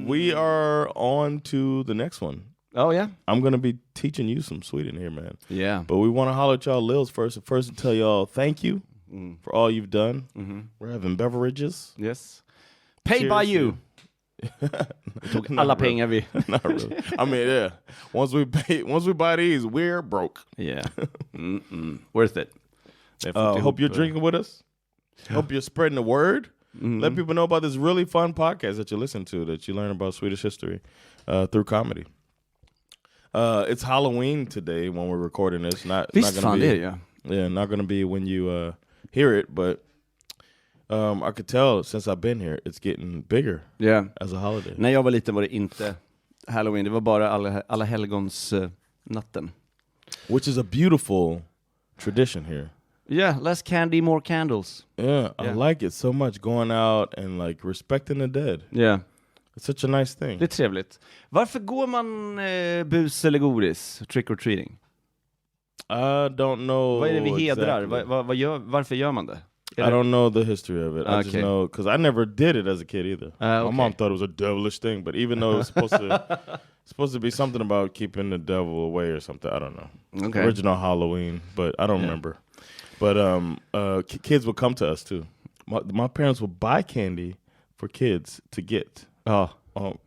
we are on to the next one. Oh, yeah? I'm going to be teaching you some Sweden here, man. Yeah. But we want to holler at y'all Lils first to tell y'all thank you for all you've done. We're having beverages. Yes. Paid Cheers by you. Alla pengar vi. Not really. I mean, yeah. Once we buy these, we're broke. Yeah. Worth it. Hope you're drinking with us. Hope you're spreading the word. Let people know about this really fun podcast that you listen to, that you learn about Swedish history through comedy. It's Halloween today when we're recording this. Not gonna be, yeah, not going to be when you hear it, but I could tell since I've been here, it's getting bigger as a holiday. När jag var liten var det inte Halloween, det var bara alla helgons natten. Which is a beautiful tradition here. Yeah, less candy, more candles. Yeah, I like it so much, going out and like respecting the dead. Yeah. It's such a nice thing. Det är trevligt. Varför går man bus eller godis? Trick or treating? I don't know. Vad är det vi hedrar? Exactly. Varför gör man det? I don't know the history of it. I just know because I never did it as a kid either. My mom thought it was a devilish thing, but even though it was supposed to be something about keeping the devil away or something, I don't know. Okay. Original Halloween, but I don't remember. But kids would come to us too. My parents would buy candy for kids to get.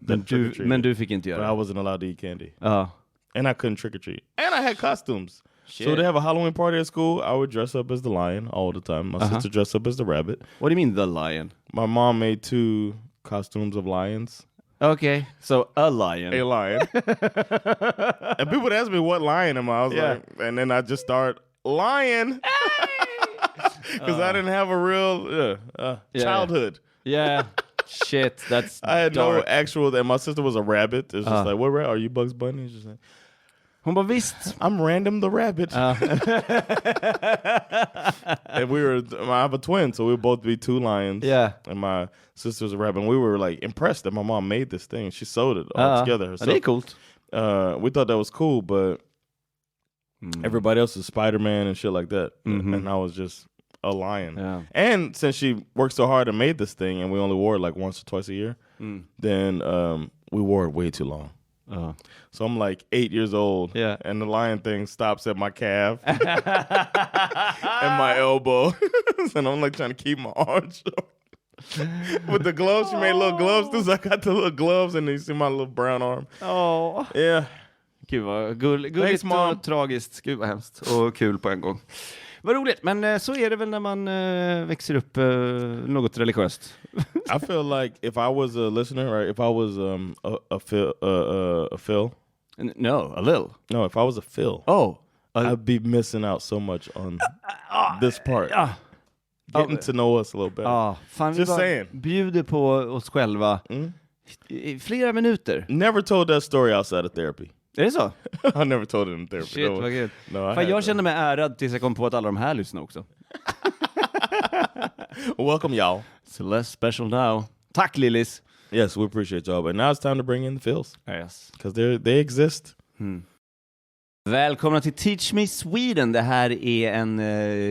Men du fick inte göra det. But I wasn't allowed to eat candy. And I couldn't trick or treat. And I had costumes. Shit. So they have a Halloween party at school. I would dress up as the lion all the time. My sister dressed up as the rabbit. What do you mean the lion? My mom made 2 costumes of lions. Okay, so a lion. A lion. And people would ask me what lion am I? I was like, and then I just start lion. Because I didn't have a real childhood. Yeah. Shit, that's I had dark. no actual, and my sister was a rabbit. It's just like, what are you, Bugs Bunny? It's just like, hon bara, visst. I'm Random the rabbit. And I have a twin, so we would both be 2 lions. Yeah. And my sister was a rabbit. And we were like impressed that my mom made this thing. She sewed it all together herself. Det är coolt. We thought that was cool, but everybody else is Spider-Man and shit like that. And I was just a lion. Yeah. And since she worked so hard and made this thing, and we only wore it like once or twice a year, then we wore it way too long. So I'm like 8 years old, and the lion thing stops at my calf and my elbow, and I'm like trying to keep my arms short. With the gloves, she made little gloves too, so I got the little gloves, and you see my little brown arm. Oh, yeah. Gud vad gulligt och tragiskt. Gud vad hemskt och kul på en gång. Vad roligt, men så är det väl när man växer upp något religiöst. I feel like if I was a listener, or if I was a Phil. No, a Lil. No, if I was a Phil. I'd be missing out so much on this part. Getting to know us a little better. Fan, just saying. Bjuder på oss själva i flera minuter. Never told that story outside of therapy. Är det så? I never told it in therapy. Shit, vad gud. Fan, jag kände mig ärad tills jag kom på att alla de här lyssnar också. Welcome, y'all. So less special now. Tack, Lillis. Yes, we appreciate y'all. But now it's time to bring in the Phils. Yes. Because they exist. Välkomna till Teach Me Sweden. Det här är en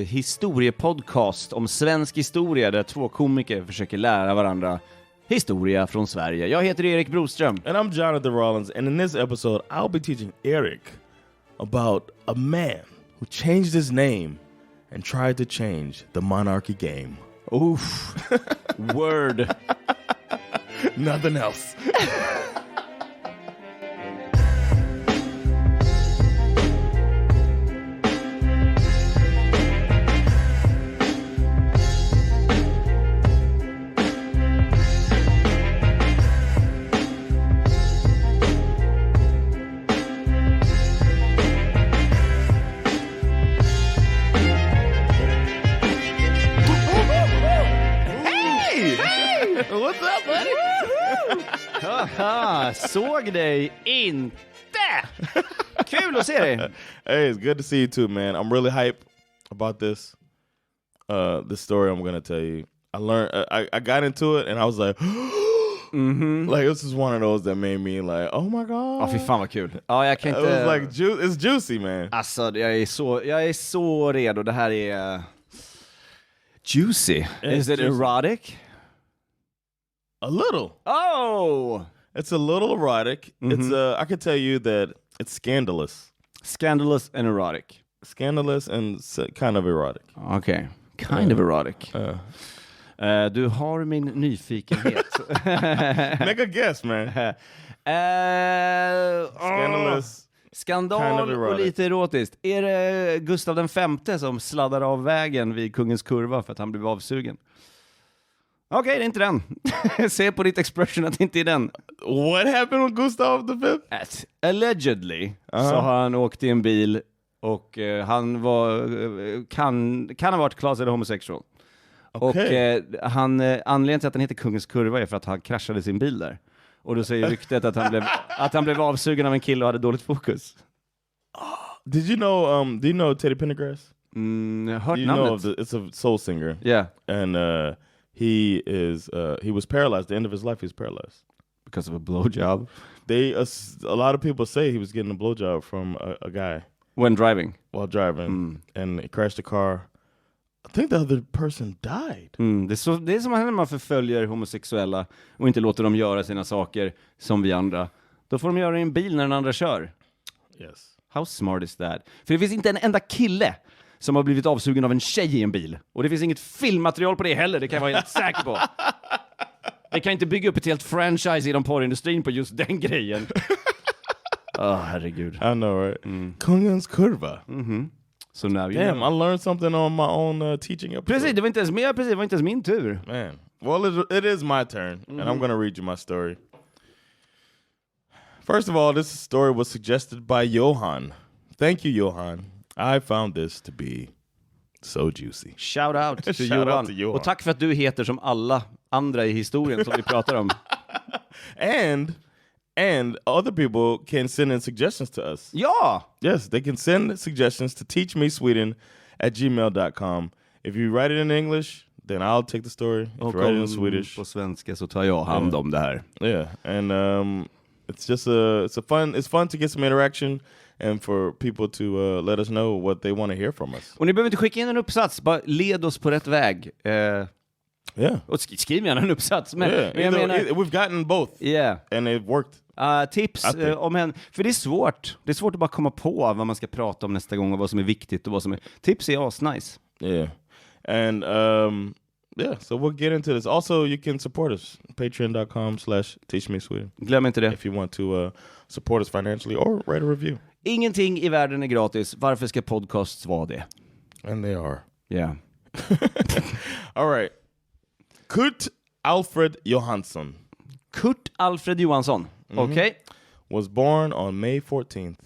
historiepodcast om svensk historia där 2 komiker försöker lära varandra historia från Sverige. Jag heter Erik Broström. And I'm Jonathan Rollins. And in this episode, I'll be teaching Erik about a man who changed his name and tried to change the monarchy game. Oof. Word. Nothing else. What's up, buddy? Haha, såg dig inte. Kul att se dig. Hey, it's good to see you too, man. I'm really hyped about this story I'm gonna tell you. I learned, I got into it and I was like, like this is one of those that made me like, oh my god. Ja, fy fan vad kul. Ja, jag kan inte. It was like it's juicy, man. Alltså, jag är så redo. Det här är juicy. Is it erotic? A little. Oh! It's a little erotic. It's I could tell you that it's scandalous. Scandalous and erotic. Scandalous and kind of erotic. Okay. Kind of erotic. Du har min nyfikenhet. Make a guess, man. Scandalous. Skandal kind of och lite erotiskt. Är det Gustav V som sladdar av vägen vid Kungens kurva för att han blev avsugen? Okej, det är inte den. Se på ditt expression att det inte är den. What happened with Gustav V? Allegedly så har han åkt i en bil och han var kan ha varit closeted homosexual. Okay. Och anledningen till att den heter Kungens kurva är för att han kraschade sin bil där. Och då säger ryktet att han blev avsugen av en kille och hade dåligt fokus. Did you know do you know Teddy Pendergrass? Hört namnet. It's a soul singer. Yeah. And he was paralyzed. At the end of his life he was paralyzed because of a blowjob. A lot of people say he was getting a blowjob from a guy while driving, and he crashed the car. I think the other person died. Det är som när man förföljer homosexuella och inte låter dem göra sina saker som vi andra. Då får de göra i en bil när den andra kör. Yes. How smart is that? För det finns inte en enda kille som har blivit avsugen av en tjej i en bil. Och det finns inget filmmaterial på det heller, det kan jag vara helt säker på. Det kan inte bygga upp ett helt franchise inom porrindustrin på just den grejen. Herregud. I know, right? Kungens kurva. So now I learned something on my own teaching episode. Precis, det var inte ens min tur. Man. Well, it is my turn, and I'm going to read you my story. First of all, this story was suggested by Johan. Thank you, Johan. I found this to be so juicy. Shout out to Johan. Och tack för att du heter som alla andra i historien som vi pratar om. And other people can send in suggestions to us. Ja! Yes, they can send suggestions to teachmesweden@gmail.com. If you write it in English, then I'll take the story. If you write it in Swedish, på svenska så tar jag hand om det här. Yeah, and it's fun to get some interaction and for people to let us know what they want to hear from us. Och ni behöver inte skicka in en uppsats, bara led oss på rätt väg. Och skriv gärna en uppsats. Men jag menar, we've gotten both. Yeah. And it worked. Tips om en... För det är svårt. Det är svårt att bara komma på vad man ska prata om nästa gång och vad som är viktigt och vad som är... Tips är asnice. Yeah. And so we'll get into this. Also, you can support us. Patreon.com/teachmesweden. Glöm inte det. If you want to support us financially or write a review. Ingenting i världen är gratis. Varför ska podcasts vara det? And they are. Yeah. All right. Kurt Alfred Johansson. Kurt Alfred Johansson. Okay. Was born on May 14th,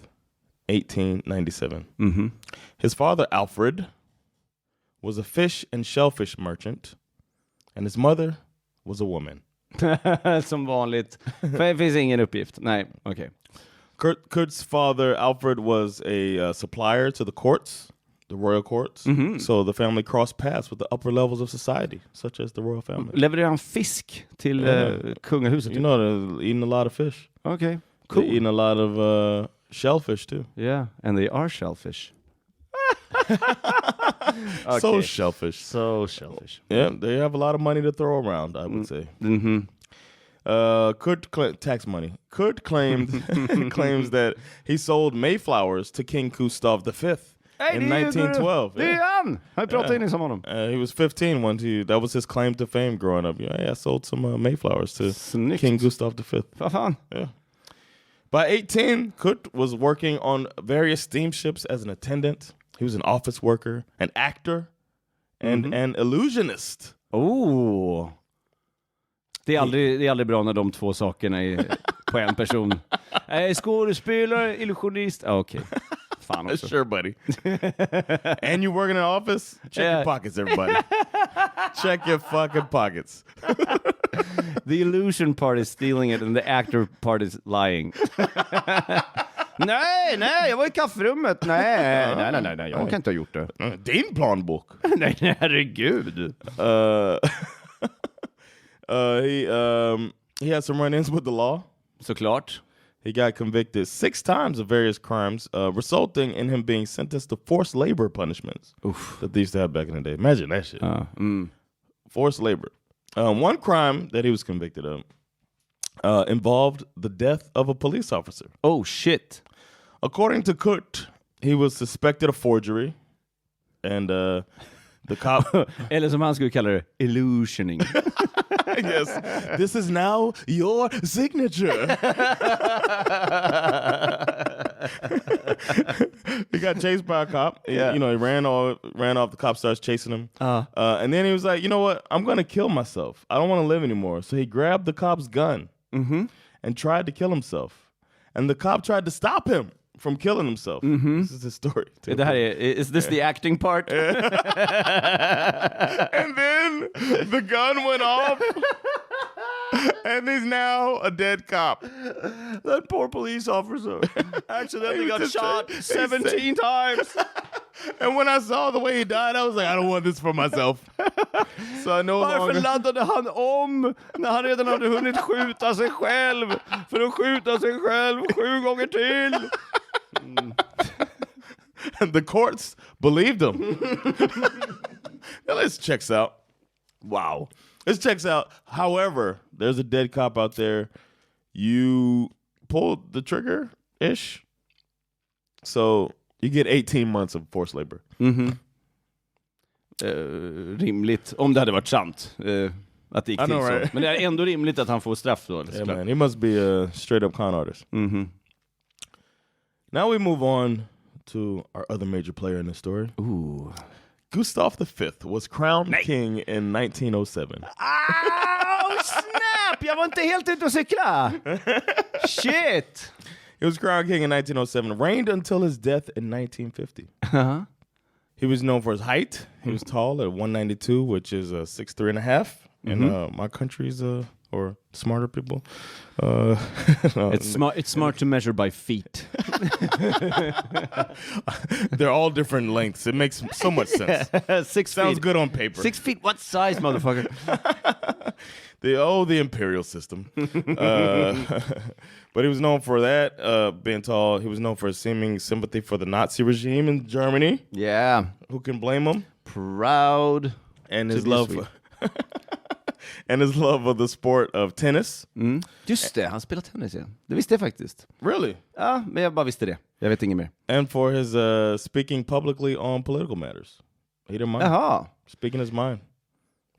1897. His father, Alfred, was a fish and shellfish merchant. And his mother was a woman. Som vanligt. Det finns ingen uppgift. Nej, okej. Kurt's father, Alfred, was a supplier to the courts. The royal courts. So the family crossed paths with the upper levels of society, such as the royal family. Levererar han fisk till kungahuset? You know, they're eating a lot of fish. Okay, cool. They're eating a lot of shellfish too. Yeah, and they are shellfish. Okay. So shellfish. Yeah, they have a lot of money to throw around, I would say. Tax money. Kurt claims that he sold Mayflowers to King Gustav V. In 1912. Det är han! Han pratade in som honom. He was 15 that was his claim to fame growing up. Yeah, I sold some Mayflowers to King Gustav V. Vad fan? Yeah. By 18, Kurt was working on various steamships as an attendant. He was an office worker, an actor, and an illusionist. Oh. Det är aldrig bra när de två sakerna är på en person. Skådespelare, illusionist. Okej. Fan också. Sure, buddy. And you work in an office? Check your pockets, everybody. Check your fucking pockets. The illusion part is stealing it and the actor part is lying. Nej, jag var i kafferummet. Nej, jag kan inte ha gjort det. Din planbok. Nej, herregud. He had some run-ins with the law. Såklart. He got convicted 6 times of various crimes, resulting in him being sentenced to forced labor punishments that they used to have back in the day. Imagine that shit. Forced labor. One crime that he was convicted of involved the death of a police officer. Oh shit. According to Kurt, he was suspected of forgery. And the cop... Eller som han skulle kalla det, illusioning. Yes. This is now your signature. He got chased by a cop. Yeah. He ran off. The cop starts chasing him. And then he was like, you know what? I'm going to kill myself. I don't want to live anymore. So he grabbed the cop's gun and tried to kill himself. And the cop tried to stop him from killing himself. This is his story. Is this the acting part? And then the gun went off. And he's now a dead cop. That poor police officer accidentally got shot 17 times. And when I saw the way he died, I was like, I don't want this for myself. So I no Varför longer... laddade han om när han redan hade hunnit skjuta sig själv för att skjuta sig själv 7 gånger till? And the courts believed him. Now this checks out. Wow. This checks out. However, there's a dead cop out there. You pulled the trigger-ish. So you get 18 months of forced labor. Rimligt, om det hade varit sant att det gick till så. Right? Men det är ändå rimligt att han får straff då. Yeah, man. He must be a straight-up con artist. Now we move on to our other major player in the story. Ooh. Gustav V was crowned king in 1907. Oh, snap! Jag var inte helt ute och cykla. Shit! He was crowned king in 1907, reigned until his death in 1950. He was known for his height. He was tall at 192, which is 6'3.5". In my country's or smarter people. No, it's smart to measure by feet. They're all different lengths. It makes so much sense. 6 Sounds feet. good on paper. 6 feet? What size, motherfucker? The imperial system. But he was known for that, being tall. He was known for his seeming sympathy for the Nazi regime in Germany. Yeah. Who can blame him? Proud. And his love and his love of the sport of tennis. Just det, han spelar tennis igen. Det visste jag faktiskt. Really? Ja, men jag bara visste det. Jag vet inget mer. And for his speaking publicly on political matters. He didn't mind. Jaha. Speaking his mind.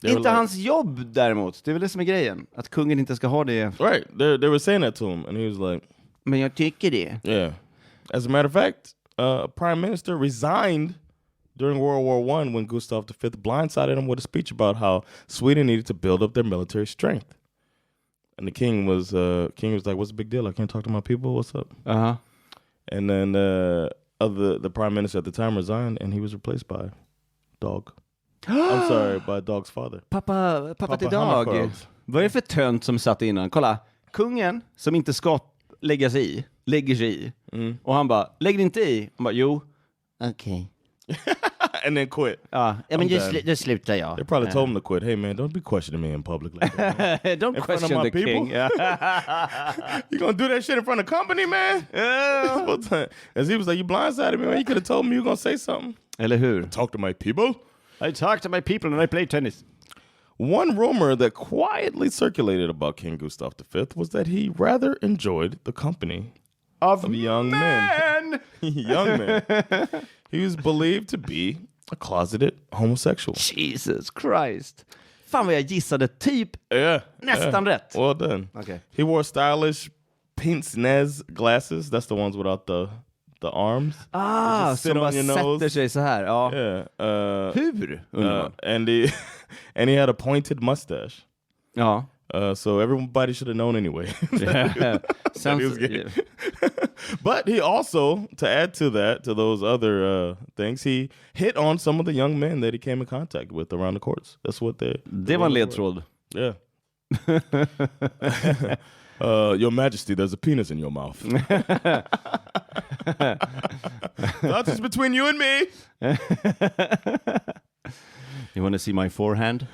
Inte hans jobb däremot. Det är väl det som är grejen. Att kungen inte ska ha det. Right. They were saying that to him. And he was like... Men jag tycker det. Yeah. As a matter of fact, Prime Minister resigned during World War I when Gustav V blindsided him with a speech about how Sweden needed to build up their military strength. And the king was like, what's the big deal? I can't talk to my people. What's up? And then the prime minister at the time resigned and he was replaced by Dog. I'm sorry, by Dog's father. Pappa till Dag. Vad är det för tönt som satt innan? Kolla, kungen som inte ska lägger sig i. Och han bara, lägg inte i. Han bara, jo. Okej. And then quit. Ja, men det slutar jag. They probably told him to quit. Hey man, don't be questioning me in public like that. Don't question the king. You gonna do that shit in front of company, man? As he was like, you blindsided me, man. You could have told me you were gonna say something. Eller hur? Talk to my people. I talk to my people and I play tennis. One rumor that quietly circulated about King Gustav V was that he rather enjoyed the company of young men. Young men. He was believed to be a closeted homosexual. Jesus Christ. Fan vad jag gissade typ nästan rätt. Well done. Okay. He wore stylish pince-nez glasses. That's the ones without the arms. Som bara sätter sig så här. Ja. Yeah. Hur? And he had a pointed mustache. Ja. So everybody should have known anyway. Sounds But he also, to add to that, to those other things, he hit on some of the young men that he came in contact with around the courts. That's what det var en ledtråd. Yeah. Your Majesty, there's a penis in your mouth. That's just between you and me. You want to see my forehand?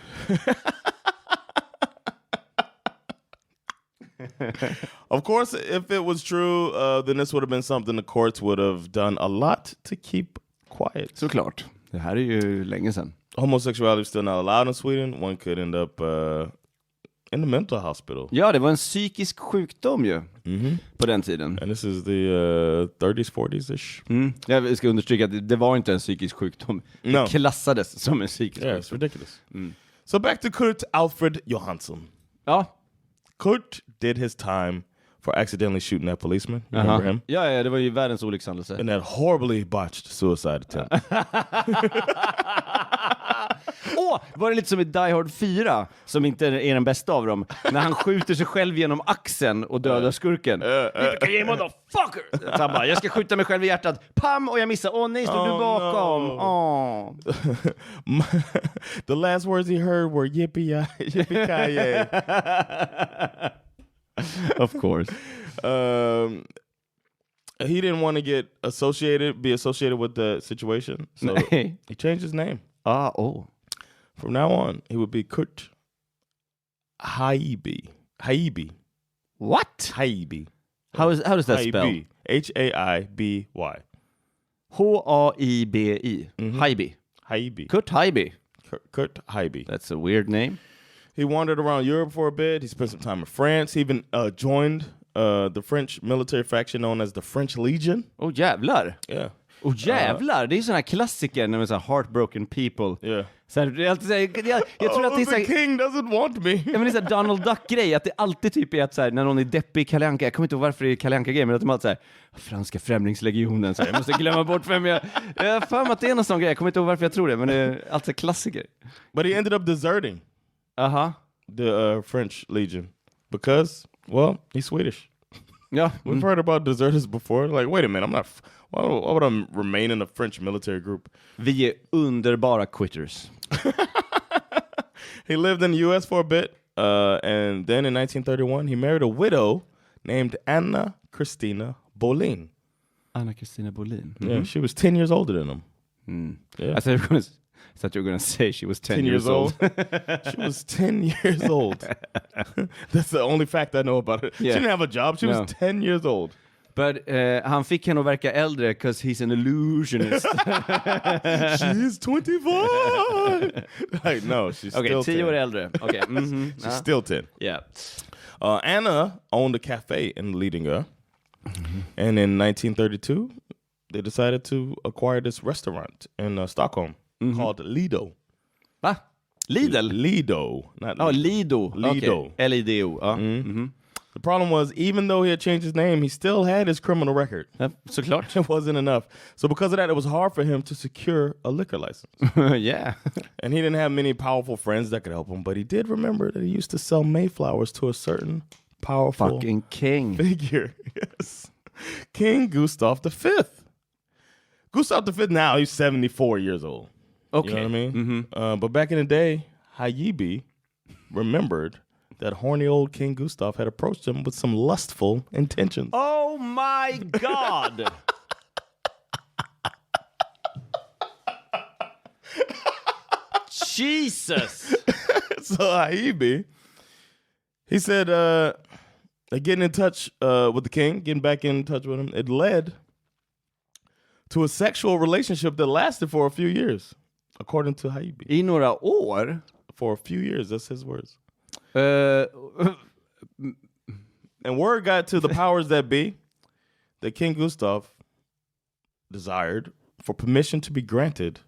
Of course, if it was true, then this would have been something the courts would have done a lot to keep quiet. Såklart. Det här är ju länge sedan. Homosexuality is still not allowed in Sweden. One could end up in the mental hospital. Ja, det var en psykisk sjukdom ju på den tiden. And this is the 30s, 40s-ish. Jag ska understryka att det var inte en psykisk sjukdom. Det klassades som en psykisk sjukdom. It's ridiculous. So back to Kurt Alfred Johansson. Ja. Kurt did his time for accidentally shooting that policeman. You remember him? Ja, det var ju världens olyckshändelse. And that horribly botched suicide attempt. Var det lite som i Die Hard 4, som inte är den bästa av dem, när han skjuter sig själv genom axeln och dödar skurken. Motherfucker! Så han bara, jag ska skjuta mig själv i hjärtat. Pam! Och jag missar. Nej, står du bakom? No. The last words he heard were yippee-ki-yay. Of course. He didn't want to be associated with the situation, so he changed his name. From now on, he would be Kurt Haijby. Haijby. What? Haijby. How does that spell? Haijby. Haibi. Haijby. Haijby. Kurt Haijby. Kurt Haijby. That's a weird name. He wandered around Europe for a bit. He spent some time in France. He even joined the French military faction known as the French Legion. Oh, jävlar. Yeah. Oh, jävlar. Det är såna här klassiker när man säger heartbroken people. Yeah. Så här, det är alltid så här, jag tror att det är så här, the king doesn't want me. Ja, men det är så här Donald Duck-grej, att det alltid typ är att så här, när någon är deppig i Kalle Anka, jag kommer inte ihåg varför det är Kalle Anka-grej, men att de alltid så här, franska främlingslegionen, så här, jag måste glömma bort vem jag har för mig att det är någon sån grej, jag kommer inte ihåg varför jag tror det, men det är alltid klassiker. But he ended up deserting the French Legion because, well, he's Swedish. Yeah. We've heard about deserters before. Like, wait a minute, why would I remain in a French military group? Vi är underbara quitters. He lived in the US for a bit, and then in 1931 he married a widow named Anna Christina Boleyn. Anna Christina Boleyn. Yeah, she was 10 years older than him. Yeah. I thought you were going to say she was 10 years old. She was 10 years old. That's the only fact I know about her. Yeah. She didn't have a job. She was 10 years old. But han fick henne att verka äldre because he's an illusionist. She's 25. Like, no, she's still 10. 10 år äldre. Okay. She's still 10. Yeah. Anna owned a cafe in Lidingö. And in 1932, they decided to acquire this restaurant in Stockholm called Lido. Va? Lidl? Lido. Not Lido. Lido. Okay. L-I-D-O. The problem was, even though he had changed his name, he still had his criminal record. Såklart. It wasn't enough. So because of that, it was hard for him to secure a liquor license. Yeah. And he didn't have many powerful friends that could help him, but he did remember that he used to sell Mayflowers to a certain powerful fucking king figure. Yes. King Gustav V. Gustav V now, he's 74 years old. Okay. You know what I mean? But back in the day, Haijby remembered that horny old King Gustav had approached him with some lustful intentions. Oh my God! Jesus! So Haijby, he said, getting in touch with the king, getting back in touch with him, it led to a sexual relationship that lasted for a few years, according to Haijby. I några år? For a few years, that's his words. And word got to the powers that be that King Gustav desired for permission to be granted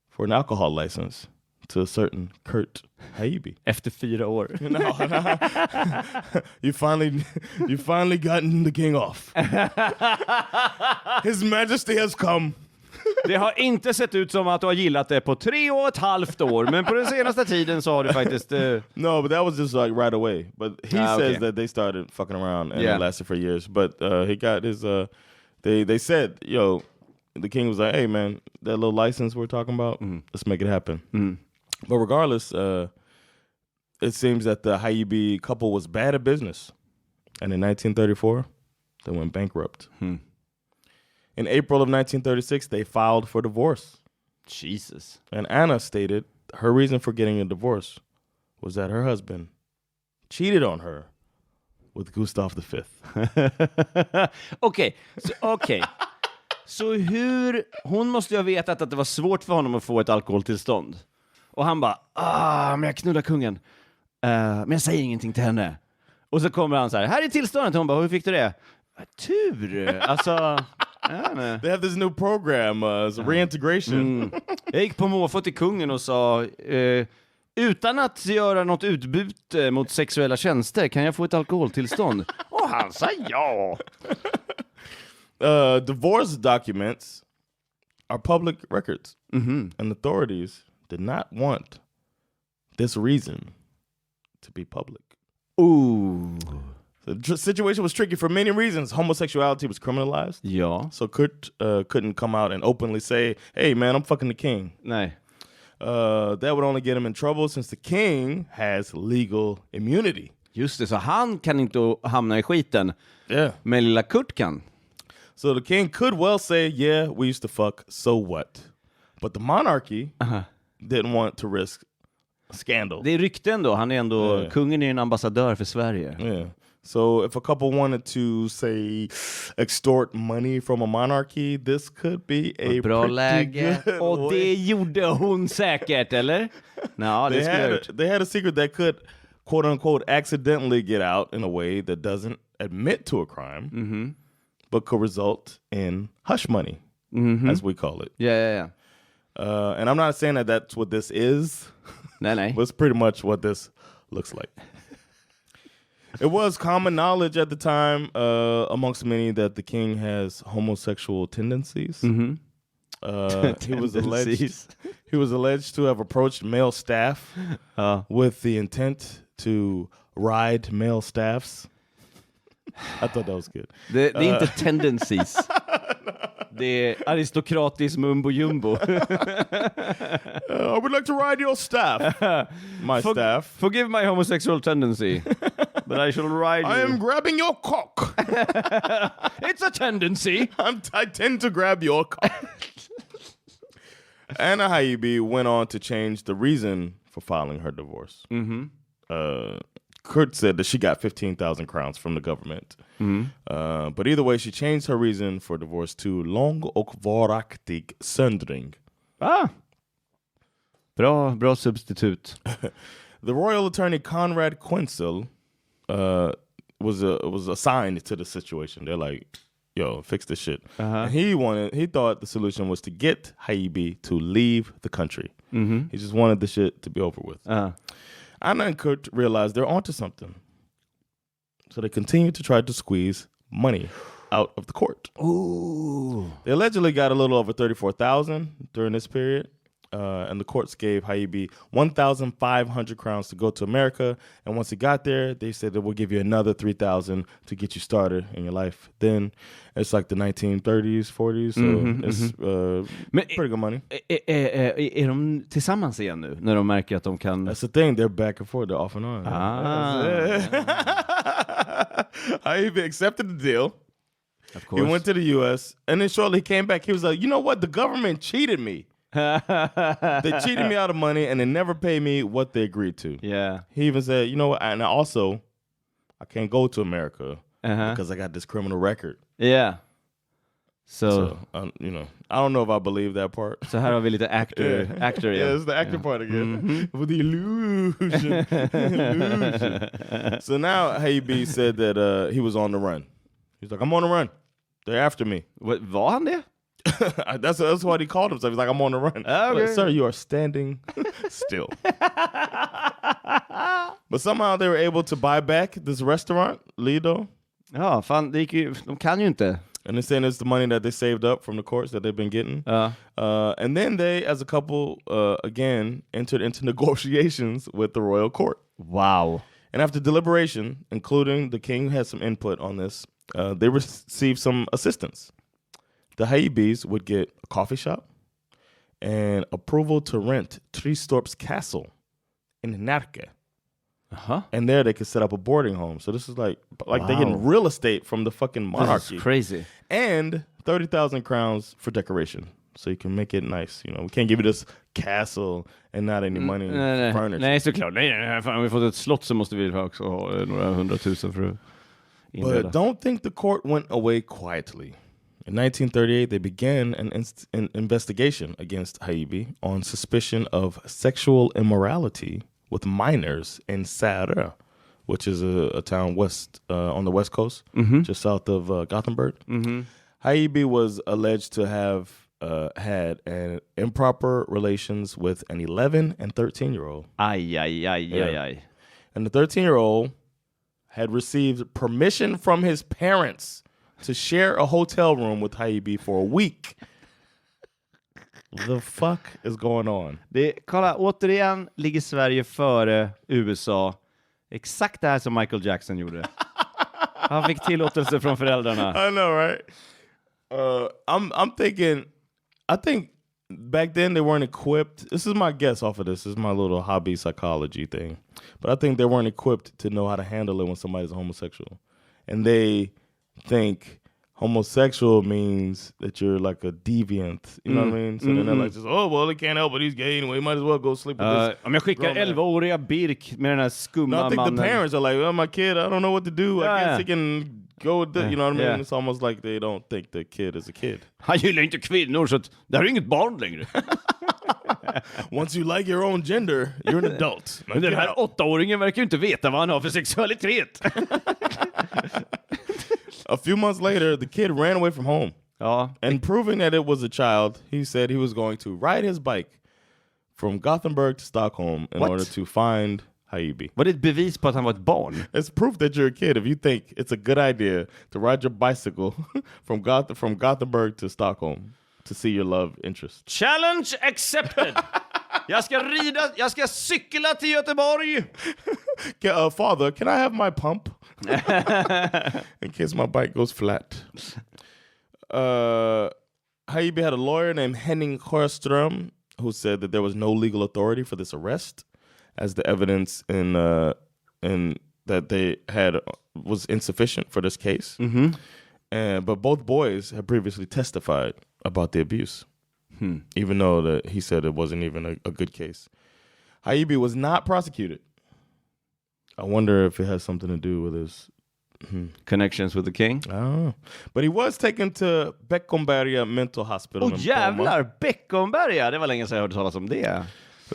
for an alcohol license to a certain Kurt Haijby. Efter 4 år. No. You finally gotten the king off. His Majesty has come. Det har inte sett ut som att du har gillat det på 3,5 år, men på den senaste tiden så har du faktiskt... No, but that was just like right away. But he says that they started fucking around and it lasted for years. But he got his... They said, yo, the king was like, hey man, that little license we're talking about, let's make it happen. But regardless, it seems that the Haijby couple was bad at business. And in 1934, they went bankrupt. In April of 1936, they filed for divorce. Jesus. And Anna stated her reason for getting a divorce was that her husband cheated on her with Gustav V. Okej. Så hur... Hon måste ju ha vetat att det var svårt för honom att få ett alkoholtillstånd. Och han bara, men jag knullar kungen. Men jag säger ingenting till henne. Och så kommer han så här är tillståndet. Hon bara, hur fick du det? Tur. Alltså... They have this new program, reintegration. Jag gick på måfå till kungen och sa... utan att göra något utbyte mot sexuella tjänster kan jag få ett alkoholtillstånd? Och han sa ja. Divorce documents are public records. And authorities did not want this reason to be public. Ooh. The situation was tricky for many reasons. Homosexuality was criminalized. Ja. So Kurt couldn't come out and openly say, hey man, I'm fucking the king. Nej. That would only get him in trouble since the king has legal immunity. Just det, så han kan inte hamna i skiten. Yeah. Men lilla Kurt kan. So the king could well say, yeah, we used to fuck, so what? But the monarchy didn't want to risk a scandal. Det är rykten då, han är ändå, kungen är en ambassadör för Sverige. Yeah. So if a couple wanted to, say, extort money from a monarchy, this could be a bra pretty läge. good Och way. det gjorde hon säkert, eller? No, They had a secret that could, quote unquote, accidentally get out in a way that doesn't admit to a crime, but could result in hush money, as we call it. Yeah. And I'm not saying that that's what this is. Nej. But it's pretty much what this looks like. It was common knowledge at the time amongst many that the king has homosexual tendencies. He was alleged to have approached male staff with the intent to ride male staffs. I thought that was good. Det är inte tendencies. Det är aristokratisk mumbo jumbo. I would like to ride your staff. My staff. Forgive my homosexual tendency. But I shall ride you. I am grabbing your cock. It's a tendency. I tend to grab your cock. Anna Haijby went on to change the reason for filing her divorce. Kurt said that she got 15,000 crowns from the government. But either way, she changed her reason for divorce to lång och varaktig söndring. Bra substitut. The royal attorney Conrad Quenzel was assigned to the situation. They're like, yo, fix this shit. And he thought the solution was to get Haijby to leave the country. He just wanted the shit to be over with. Anna and Kurt realized they're onto something. So they continued to try to squeeze money out of the court. Ooh. They allegedly got a little over 34,000 during this period. And the courts gave Haijby 1,500 crowns to go to America. And once he got there, they said that we'll give you another 3,000 to get you started in your life. Then it's like the 1930s, 40s. So it's pretty good money. Är de tillsammans igen nu? När de märker att de kan... That's the thing. They're back and forth. They're off and on. Haijby accepted the deal. Of course. He went to the U.S. And then shortly he came back. He was like, you know what? The government cheated me. They cheated me out of money and they never paid me what they agreed to. Yeah. He even said, you know what? And also, I can't go to America because I got this criminal record. Yeah. So you know, I don't know if I believe that part. Så här har vi lite actor. Yeah, it's the actor part again. With the illusion. So now Haijby said that he was on the run. He's like, I'm on the run. They're after me. Var han det? That's what he called himself. He's like, I'm on the run. Okay. Like, sir, you are standing still. But somehow they were able to buy back this restaurant, Lido. Ja, fan, det gick ju, de kan ju inte. And they're saying it's the money that they saved up from the courts that they've been getting. And then they, as a couple, again, entered into negotiations with the royal court. Wow. And after deliberation, including the king had some input on this, they received some assistance. The Haijbys would get a coffee shop and approval to rent Tristorp's castle in Närke. And there they could set up a boarding home. So this is like wow. They're getting real estate from the fucking monarchy. This is crazy. And 30,000 crowns for decoration. So you can make it nice. You know, we can't give you this castle and not any money furniture. Nej, såklart. Nej, fan, om vi fått ett slott så måste vi också ha några 100,000 för att inreda. But don't think the court went away quietly. In 1938, they began an investigation against Haijby on suspicion of sexual immorality with minors in Särö, which is a town west on the west coast, just south of Gothenburg. Haijby was alleged to have had an improper relations with an 11 and 13-year-old. Aj. And the 13-year-old had received permission from his parents to share a hotel room with Haijby for a week. The fuck is going on? Kolla, återigen ligger Sverige före USA. Exakt det här som Michael Jackson gjorde. Han fick tillåtelse från föräldrarna. I know, right? I'm thinking, I think back then they weren't equipped. This is my guess off of this. This is my little hobby psychology thing. But I think they weren't equipped to know how to handle it when somebody's homosexual. And they think homosexual means that you're like a deviant. You know what I mean? So then they're like, just, oh, well, he can't help it. He's gay anyway. He might as well go sleep with this. Om jag skickar 11-åriga Birk med den här skumma mannen. I think the parents are like, well, my kid, I don't know what to do. I guess he can go with it. You know what I mean? It's almost like they don't think the kid is a kid. Han gillar inte kvinnor, så att det här är inget barn längre. Once you like your own gender, you're an adult. Men den här 8-åringen verkar ju inte veta vad han har för sexualitet. A few months later, the kid ran away from home. And proving that it was a child, he said he was going to ride his bike from Gothenburg to Stockholm in order to find Haijby. Var det ett bevis på att han var ett barn? It's proof that you're a kid if you think it's a good idea to ride your bicycle from Gothenburg to Stockholm to see your love interest. Challenge accepted! Jag ska cykla till Göteborg! Father, can I have my pump? In case my bike goes flat. Haijby had a lawyer named Erik Broström who said that there was no legal authority for this arrest, as the evidence in that they had was insufficient for this case. But both boys had previously testified about the abuse, even though that he said it wasn't even a good case. Haijby was not prosecuted. I wonder if it has something to do with his connections with the king. I don't know. But he was taken to Beckomberga Mental Hospital. Jävlar, Beckomberga! Det var länge sedan jag hörde talas om det.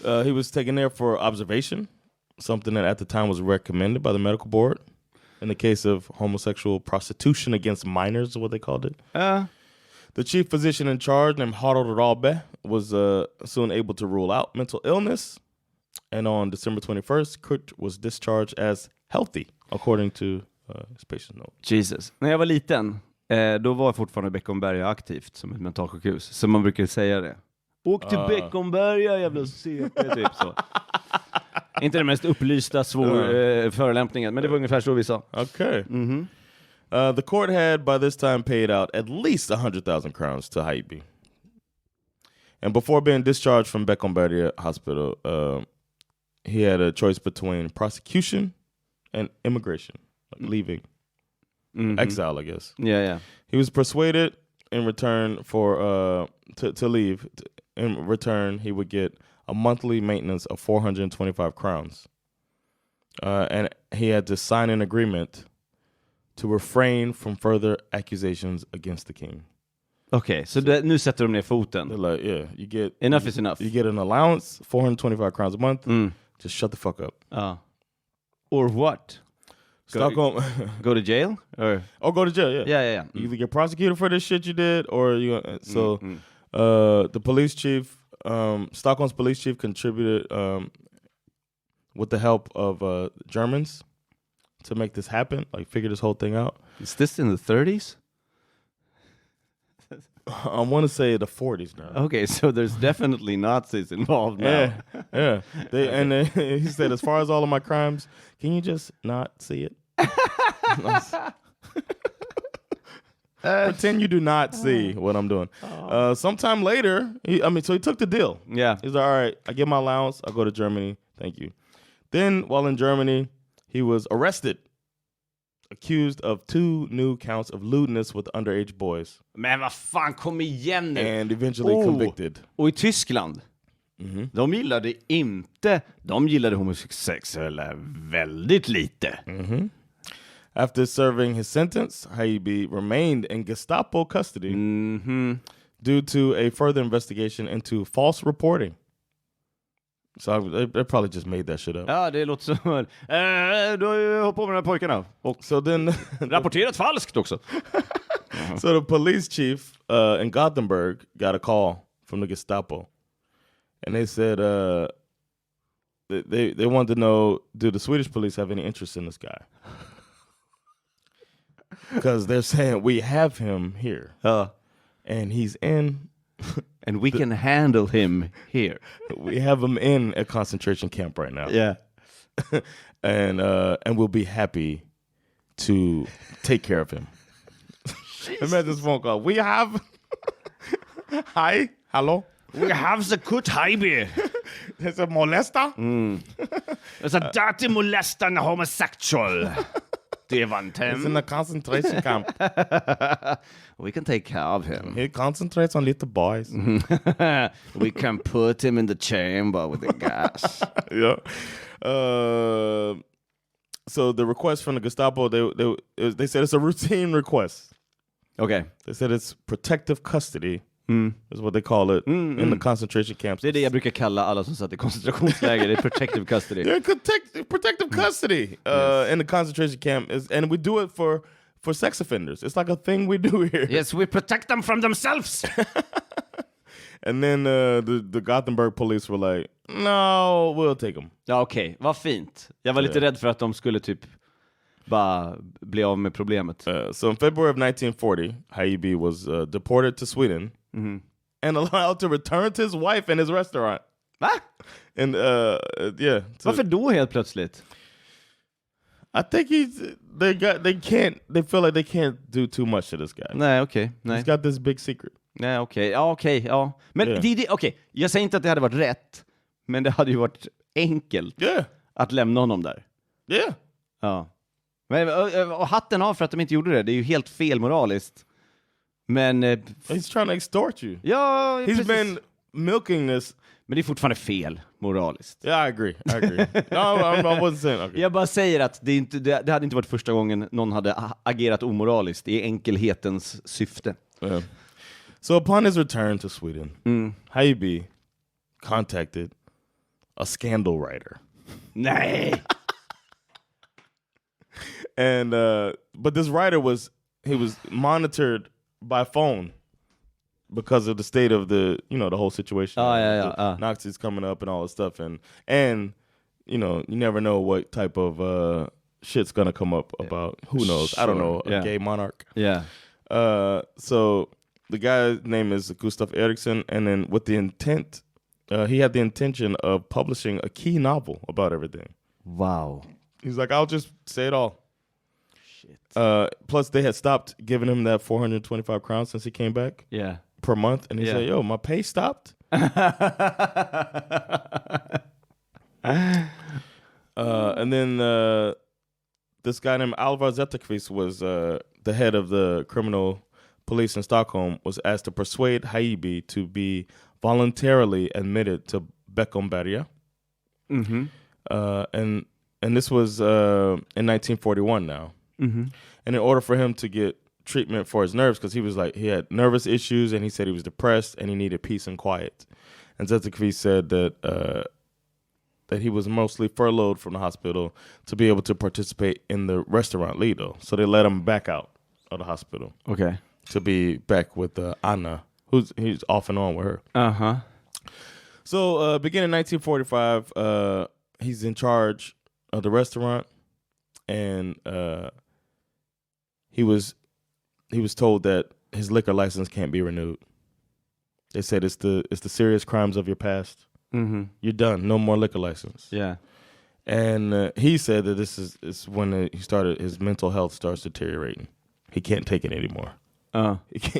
He was taken there for observation, something that at the time was recommended by the medical board in the case of homosexual prostitution against minors, is what they called it. The chief physician in charge, named Harald Rabe, was soon able to rule out mental illness. And on December 21st, Kurt was discharged as healthy, according to his patient note. Jesus. När jag var liten, då var fortfarande Beckomberga aktivt som ett mentalsjukhus. Så man brukar säga det. Åk till Beckomberga, jävla CP, typ så. Inte den mest upplysta förolämpningen, men det var ungefär så vi sa. Okay. The court had by this time paid out at least 100,000 crowns to Haijby. And before being discharged from Beckomberga Hospital, he had a choice between prosecution and immigration, like leaving, exile, I guess. Yeah. He was persuaded in return for to leave. In return, he would get a monthly maintenance of 425 crowns, and he had to sign an agreement to refrain from further accusations against the king. Okay, so nu sätter de ner foten. They're like, yeah, you get enough is enough. You get an allowance, 425 crowns a month. Just shut the fuck up. Or what? Stockholm. Go to jail? Or go to jail, yeah. Yeah. You either get prosecuted for this shit you did, or you... the police chief, Stockholm's police chief contributed with the help of Germans to make this happen, like figure this whole thing out. Is this in the 30s? I want to say the 40s now. Okay, so there's definitely Nazis involved now. Yeah. He said, as far as all of my crimes, can you just not see it? Pretend you do not see what I'm doing. Sometime later, so he took the deal. Yeah. He's like, all right, I get my allowance, I'll go to Germany. Thank you. Then, while in Germany, he was arrested, accused of 2 new counts of lewdness with underage boys. Men vad fan, kom igen nu. And eventually convicted. Och i Tyskland, de gillade homosexuella väldigt lite. After serving his sentence, Haijby remained in Gestapo custody due to a further investigation into false reporting. So they probably just made that shit up. Ja, det låter som... du har ju hoppat på med de här pojkarna. Och so then... rapporterat falskt också. So the police chief in Gothenburg got a call from the Gestapo. And they said they wanted to know, do the Swedish police have any interest in this guy? Because they're saying, we have him here. And he's in... And we can handle him here. We have him in a concentration camp right now. Yeah. And we'll be happy to take care of him. Imagine this phone call. We have... Hi, hello? We have the Kurt Haijby. There's a molester? There's a dirty molester and a homosexual. He's in a concentration camp. We can take care of him. He concentrates on little boys. We can put him in the chamber with the gas. Yeah. So the request from the Gestapo, they said it's a routine request. Okay. They said it's protective custody. Is what they call it in the concentration camps. Det är det jag brukar kalla alla som satt i koncentrationsläger. Det är protective custody. Yeah, protective custody in the concentration camp. And we do it for sex offenders. It's like a thing we do here. Yes, we protect them from themselves. And then the Gothenburg police were like, no, we'll take them. Ja, okej. Vad fint. Jag var lite rädd för att de skulle typ bara bli av med problemet. So in February of 1940, Haijby was deported to Sweden and allowed to return to his wife and his restaurant. Va? And yeah. Varför då helt plötsligt? I think they feel like they can't do too much to this guy. Nej, okej. He's got this big secret. Nej, okej. Ja. Men okej. Jag säger inte att det hade varit rätt, men det hade ju varit enkelt att lämna honom där. Yeah. Ja. Men, och hatten av för att de inte gjorde det. Det är ju helt fel moraliskt. Men... He's trying to extort you. Ja, He's been milking this. Men det är fortfarande fel moraliskt. Yeah, I agree. No, I wasn't saying... Okay. Jag bara säger att det hade inte varit första gången någon hade agerat omoraliskt i enkelhetens syfte. Yeah. So upon his return to Sweden, Haijby contacted a scandal writer. Nej! And but this writer was monitored by phone because of the state of the whole situation. Nazis coming up and all this stuff, and you never know what type of shit's gonna come up about. Who knows? Sure. I don't know. A gay monarch. Yeah. So the guy's name is Gustav Eriksson, and then with the intent, he had the intention of publishing a key novel about everything. Wow. He's like, I'll just say it all. Plus, they had stopped giving him that 425 crowns since he came back. Yeah. Per month, and he said, "Yo, my pay stopped." And then this guy named Alvar Zetterqvist was the head of the criminal police in Stockholm. Was asked to persuade Haijby to be voluntarily admitted to Beckomberga. And this was in 1941 now. And in order for him to get treatment for his nerves, because he had nervous issues, and he said he was depressed and he needed peace and quiet. And Zetterqvist said that he was mostly furloughed from the hospital to be able to participate in the restaurant Lido. So they let him back out of the hospital. Okay. To be back with Anna, he's off and on with her. So beginning 1945, he's in charge of the restaurant, and he was told that his liquor license can't be renewed. They said it's the serious crimes of your past. You're done. No more liquor license. Yeah. And he said that this is when his mental health starts deteriorating. He can't take it anymore.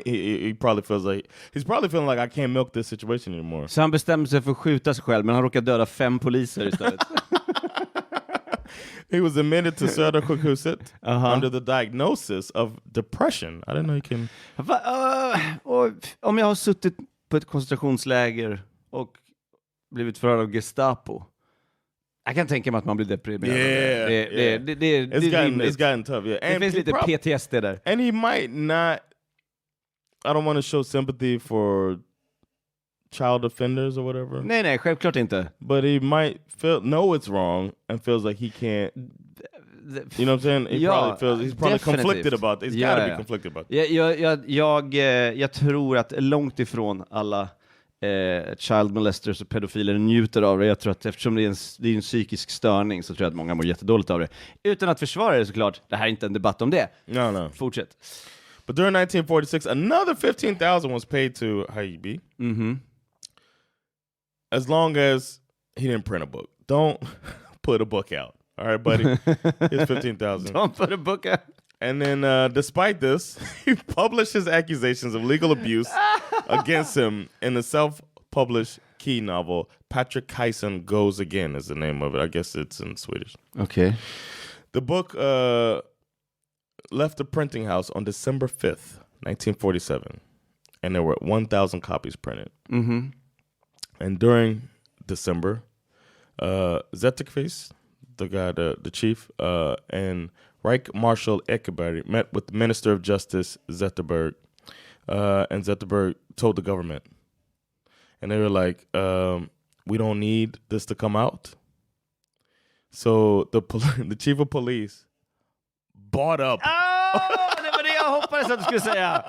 He probably feels like he's probably feeling like I can't milk this situation anymore. Så han bestämde sig för att skjuta sig själv, men han råkar döda 5 poliser istället. He was admitted to Södersjukhuset under the diagnosis of depression. I didn't know you can... Om jag har suttit på ett koncentrationsläger och blivit förhörd av Gestapo, jag kan tänka mig att man blir deprimerad. It's gotten tough, yeah. Det finns lite PTSD där. And he might not... I don't want to show sympathy for child offenders or whatever. Nej, självklart inte. But he might know it's wrong and feels like he can't. You know what I'm saying? He's probably conflicted about it. He's gotta be conflicted about it. Jag tror att långt ifrån alla child molesters och pedofiler njuter av det. Jag tror att eftersom det är en psykisk störning så tror jag att många mår jättedåligt av det. Utan att försvara det såklart. Det här är inte en debatt om det. No. Fortsätt. But during 1946, another 15,000 was paid to Haijby. As long as he didn't print a book. Don't put a book out. All right, buddy. Here's 15,000. Don't put a book out. And then, despite this, he published his accusations of legal abuse against him in the self-published key novel, Patrick Kajson Goes Again is the name of it. I guess it's in Swedish. Okay. The book left the printing house on December 5th, 1947. And there were 1,000 copies printed. And during December, Zetterqvist, the guy, the chief, and Reich Marshal Ekeberg met with the Minister of Justice, Zetterberg, and Zetterberg told the government. And they were like, we don't need this to come out. So the chief of police bought up det var det jag hoppades att du skulle säga.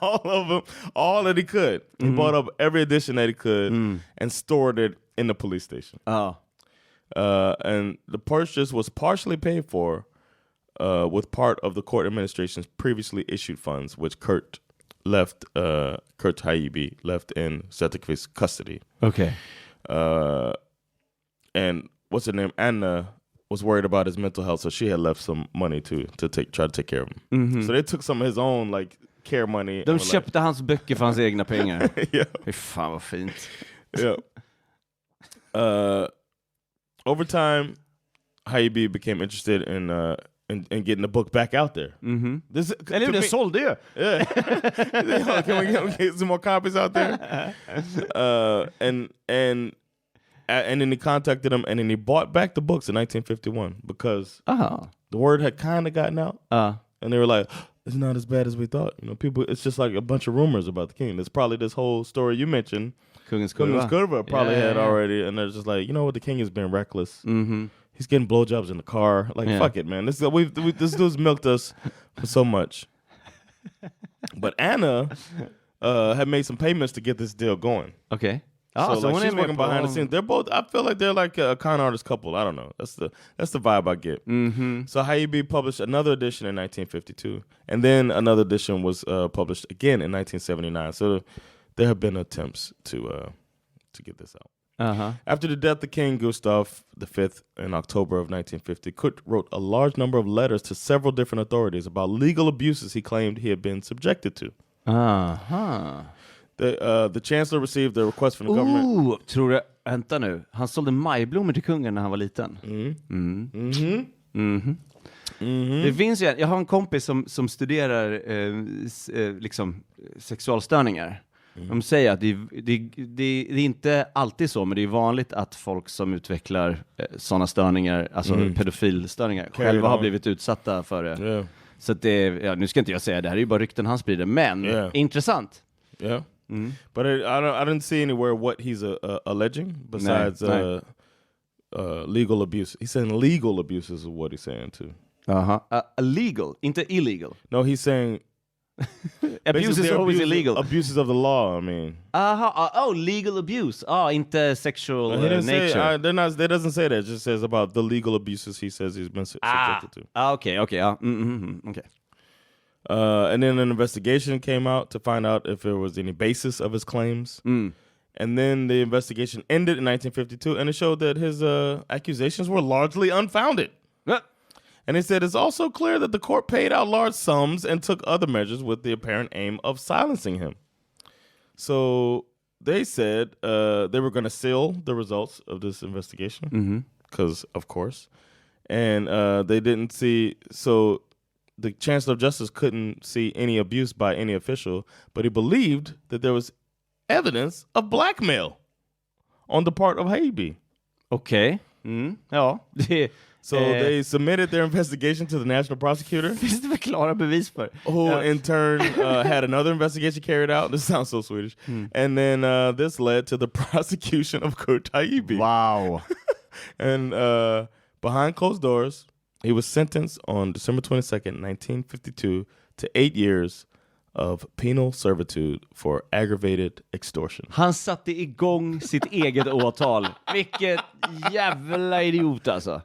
all of them, all that he could. He bought up every edition that he could and stored it in the police station. And the purchase was partially paid for with part of the court administration's previously issued funds, which Kurt Haijby left in Zetterqvist's custody. Okay. And what's her name? Anna was worried about his mental health, so she had left some money to try to take care of him. So they took some of his own care money. De köpte hans böcker för hans egna pengar. Yeah. Fy fan vad fint. Yeah. Over time, Haijby became interested in getting the book back out there. Eller det sålde ju. Yeah. Can we get some more copies out there? And then he contacted him, and then he bought back the books in 1951 because the word had kind of gotten out, and they were like, "It's not as bad as we thought." You know, people. It's just like a bunch of rumors about the king. There's probably this whole story you mentioned. Kungens Kurva probably had already, and they're just like, you know what, the king has been reckless. He's getting blowjobs in the car. Fuck it, man. This dude's milked us for so much. But Anna had made some payments to get this deal going. Okay. So she's working behind the scenes. They're both. I feel like they're like a con artist couple. I don't know. That's the vibe I get. So Haijby published another edition in 1952, and then another edition was published again in 1979. So there have been attempts to get this out. After the death of King Gustav V in October of 1950, Kurt wrote a large number of letters to several different authorities about legal abuses he claimed he had been subjected to. The chancellor received a request from the government. Tror du, vänta nu, han sålde majblommor till kungen när han var liten. Det finns ju, jag har en kompis som studerar liksom sexualstörningar. De säger att det är inte alltid så, men det är vanligt att folk som utvecklar sådana störningar, alltså pedofilstörningar, själva har blivit utsatta för det. Yeah. Så att det, nu ska inte jag säga, det här är ju bara rykten han sprider, men intressant. Yeah. But I didn't see anywhere what he's alleging besides legal abuse. He's saying legal abuse is what he's saying too. Illegal, inte illegal. No, he's saying abuse is always illegal. Abuses of the law, I mean. Legal abuse. Inte sexual nature. They doesn't say that. It just says about the legal abuses he says he's been subjected to. Okay. Okay. And then an investigation came out to find out if there was any basis of his claims. And then the investigation ended in 1952, and it showed that his accusations were largely unfounded. And they said it's also clear that the court paid out large sums and took other measures with the apparent aim of silencing him. So they said they were going to seal the results of this investigation, because of course. And they didn't see, so the Chancellor of Justice couldn't see any abuse by any official, but he believed that there was evidence of blackmail on the part of Haijby. Okej. Ja, So they submitted their investigation to the national prosecutor. Finns det väl klara bevis för? Who in turn had another investigation carried out. This sounds so Swedish. And then this led to the prosecution of Kurt Haijby. Wow. And behind closed doors, he was sentenced on December 22nd, 1952 to 8 years of penal servitude for aggravated extortion. Han satte igång sitt eget åtal. Vilket jävla idiot alltså.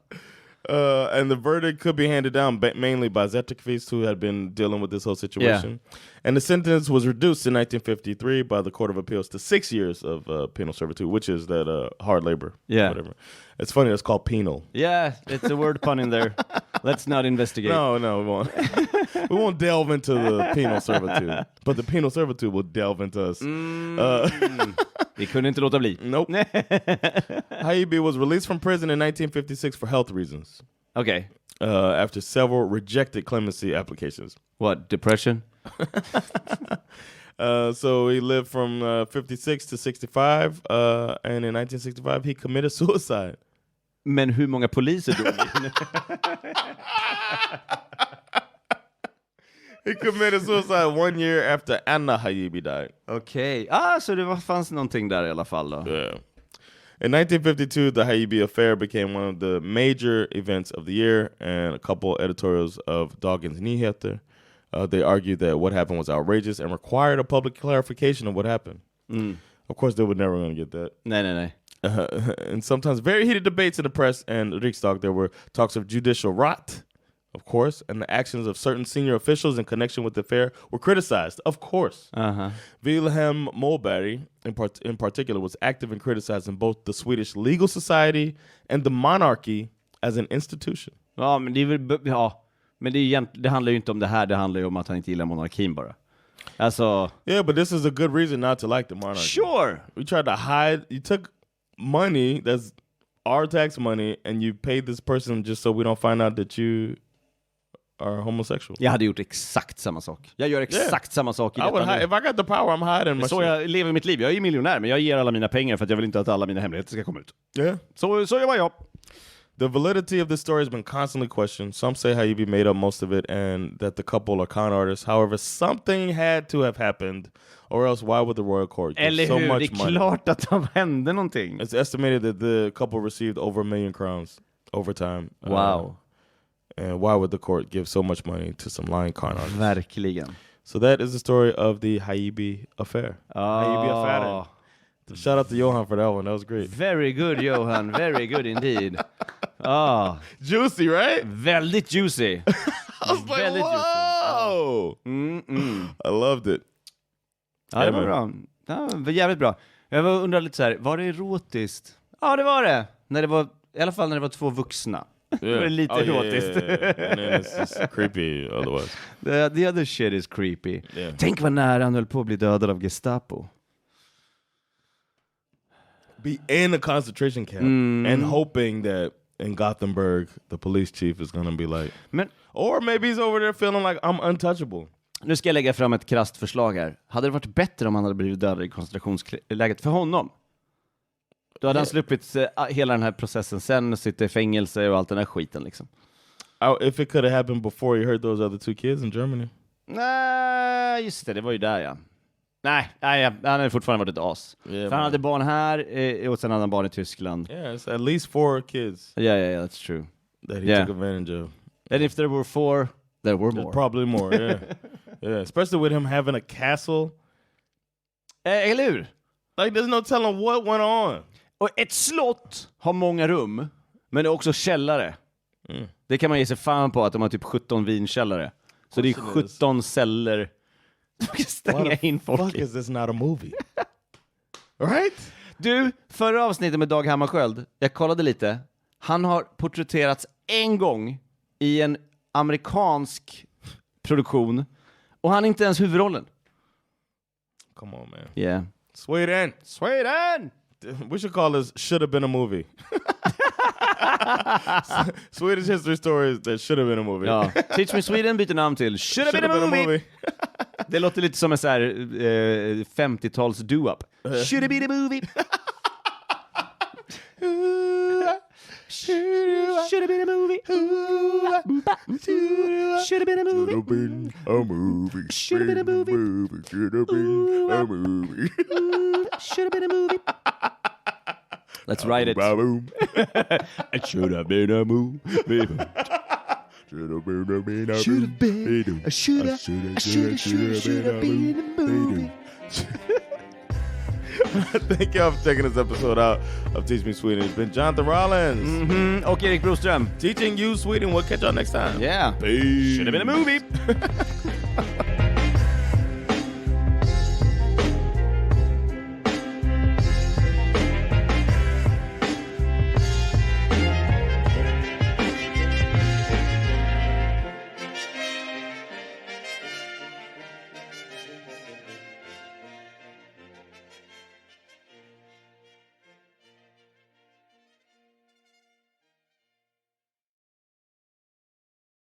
And the verdict could be handed down mainly by Zetterqvist, who had been dealing with this whole situation. Yeah. And the sentence was reduced in 1953 by the Court of Appeals to 6 years of penal servitude, which is that hard labor. Yeah. Whatever. It's funny, it's called penal. Yeah, it's a word pun in there. Let's not investigate. No, we won't. We won't delve into the penal servitude. But the penal servitude will delve into us. Vi kunde inte låta bli. Nope. Haijby was released from prison in 1956 for health reasons. Okay. After several rejected clemency applications. What, depression? So he lived from 56 to 65, and in 1965 he committed suicide. Men hur många poliser dog? He committed suicide 1 year after Anna Haijby died. Okej. Så det fanns någonting där i alla fall då. Yeah. In 1952, the Haijbyaffären became one of the major events of the year, and a couple editorials of Dagens Nyheter. They argued that what happened was outrageous and required a public clarification of what happened. Of course, they were never going to get that. Nej. And sometimes very heated debates in the press and Riksdag. There were talks of judicial rot, of course, and the actions of certain senior officials in connection with the affair were criticized, of course. Wilhelm Moberg, in particular, was active in criticizing both the Swedish legal society and the monarchy as an institution. Ja, men det är väl... Ja. Men det handlar ju inte om det här, det handlar ju om att han inte gillar monarkin bara. Alltså... Yeah, but this is a good reason not to like the monarchy. Sure! We tried to hide... You took money that's our tax money and you paid this person just so we don't find out that you are homosexual. Jag hade gjort exakt samma sak. Jag gör exakt samma sak i detta. If I got the power, I'm hiding my så jag lever mitt liv. Jag är ju miljonär, men jag ger alla mina pengar för att jag vill inte att alla mina hemligheter ska komma ut. Yeah. Så gör jag. The validity of this story has been constantly questioned. Some say Haijby made up most of it and that the couple are con artists. However, something had to have happened, or else why would the royal court give so much money? Det är klart att det hände någonting. It's estimated that the couple received over $1 million crowns over time. Wow. And why would the court give so much money to some lying con artists? Verkligen. So that is the story of the Haijby affair. Haijbyaffären. Shout out to Johan for that one. That was great. Very good, Johan. Very good indeed. Juicy, right? Väldigt juicy. I was like, whoa! I loved it. Ja, det var bra. Ja, det var jävligt bra. Jag undrar lite så här, var det erotiskt? Ja, det var det. I alla fall när det var två vuxna. Det var lite erotiskt. Yeah. And then it's just creepy otherwise. The other shit is creepy. Yeah. Tänk vad nära han höll på att bli dödad av Gestapo. Be in a concentration camp and hoping that in Gothenburg the police chief is gonna be like, or maybe he's over there feeling like I'm untouchable. Nu ska jag lägga fram ett krasst förslag här. Hade det varit bättre om han hade blivit dödad i koncentrationsläget för honom? Då hade han sluppit hela den här processen sen och sitta i fängelse och allt den här skiten liksom. If it could have happened before he hurt those other 2 kids in Germany. Nej, just det var ju där ja. Nej, han hade fortfarande varit ett as. Yeah, för han hade barn här och sen hade han barn i Tyskland. Yeah, it's at least 4 kids. Yeah, that's true. That he took advantage of. And if there were 4, there were more. Probably more, yeah. Yeah, especially with him having a castle. Eller hur? Like there's no telling what went on. Och ett slott har många rum, men det är också källare. Det kan man ge sig fan på att de har typ 17 vinkällare. Så det är 17 celler. Stänga in folk. Fuck is this not a movie? Right? Du, förra avsnittet med Dag Hammarskjöld, jag kollade lite. Han har porträtterats en gång i en amerikansk produktion och han är inte ens huvudrollen. Come on, man. Yeah. Sweden! We should call this Should Have Been a Movie. Swedish History Stories that should have been a movie. Ja. Teach Me Sweden byter namn till Should Have Been a Movie. Det låter lite som en så här 50-tals do-up. Should have been a movie. Should Should have been a movie. Should have been a movie. Should have been a movie. Should have been a movie. Should have been a movie. Let's write it. It should have been a movie. Should have been a movie. Should have been. Should have been a movie. Thank y'all for checking this episode out of Teach Me Sweden. It's been Jonathan Rollins. Och Erik Broström. Teaching you Sweden. We'll catch y'all next time. Yeah. Peace. Should have been a movie.